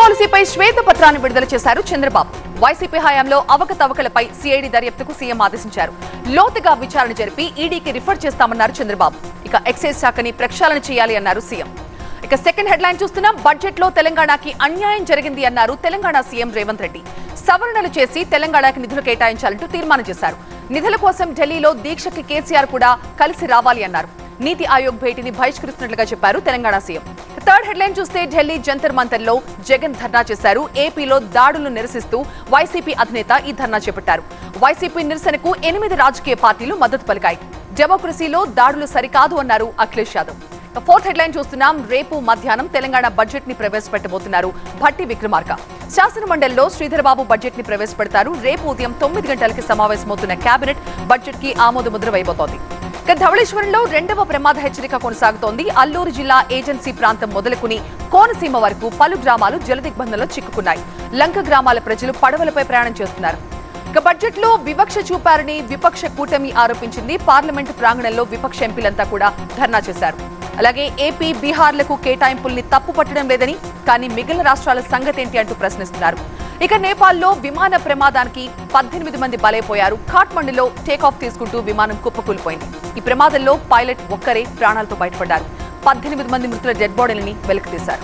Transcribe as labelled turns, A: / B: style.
A: పాలసీపై శ్వేతపత్రాన్ని విడుదల చేశారు చంద్రబాబు. వైసీపీ హయాంలో అవకతవకలపై సిఐడి దర్యాప్తుకు సీఎం ఆదేశించారు. లోతుగా విచారణ జరిపి ఈడీకి రిఫర్ చేస్తామన్నారు చంద్రబాబు. ఇక ఎక్సైజ్ శాఖని ప్రక్షాళన చేయాలి అన్నారు సీఎం. ఇక సెకండ్ హెడ్లైన్ చూస్తున్నాం. బడ్జెట్ లో తెలంగాణకి అన్యాయం జరిగింది అన్నారు తెలంగాణ సీఎం రేవంత్ రెడ్డి. సవరణలు చేసి తెలంగాణకి నిధులు కేటాయించాలంటూ తీర్మానం చేశారు. నిధుల కోసం ఢిల్లీలో దీక్షకి కేసీఆర్ కూడా కలిసి రావాలి అన్నారు. నీతి ఆయోగ్ భేటీని బహిష్కరిస్తున్నట్లుగా చెప్పారు తెలంగాణ సీఎం. థర్డ్ హెడ్లైన్ చూస్తే ఢిల్లీ జంతర్ మంతర్ లో జగన్ ధర్నా చేశారు. ఏపీలో దాడులను నిరసిస్తూ వైసీపీ అధినేత ఈ ధర్నా చేపట్టారు. వైసీపీ నిరసనకు 8 రాజకీయ పార్టీలు మద్దతు పలికాయి. డెమోక్రసీలో దాడులు సరికాదు అన్నారు అఖిలేష్ యాదవ్. ఫోర్త్ హెడ్లైన్ చూస్తున్నాం. రేపు మధ్యాహ్నం తెలంగాణ బడ్జెట్ ని ప్రవేశపెట్టబోతున్నారు భట్టి విక్రమార్క. శాసనమండలిలో శ్రీధరబాబు బడ్జెట్ ని ప్రవేశపెడతారు. రేపు ఉదయం 9 గంటలకి సమావేశమవుతున్న కేబినెట్ బడ్జెట్ కి ఆమోద ముద్ర వేయబోతోంది. ధవళేశ్వరంలో 2వ ప్రమాద హెచ్చరిక కొనసాగుతోంది. అల్లూరు జిల్లా ఏజెన్సీ ప్రాంతం మొదలుకుని కోనసీమ వరకు పలు గ్రామాలు జలదిగ్బంధంలో చిక్కుకున్నాయి. లంక గ్రామాల ప్రజలు పడవలపై ప్రయాణం చేస్తున్నారు. బడ్జెట్ లో వివక్ష చూపారని విపక్ష కూటమి ఆరోపించింది. పార్లమెంటు ప్రాంగణంలో విపక్ష ఎంపీలంతా కూడా ధర్నా చేశారు. అలాగే ఏపీ, బీహార్లకు కేటాయింపుల్ని తప్పు పట్టడం లేదని, కానీ మిగిలిన రాష్ట్రాల సంగతేంటి అంటూ ప్రశ్నిస్తున్నారు. ఇక నేపాల్లో విమాన ప్రమాదానికి 18 మంది బలైపోయారు. ఖాట్మండులో టేకాఫ్ తీసుకుంటూ విమానం కుప్పకూలిపోయింది. ఈ ప్రమాదంలో పైలట్ ఒక్కరే ప్రాణాలతో బయటపడ్డారు. 18 మంది మృతుల డెడ్ బాడీలని వెలికితీశారు.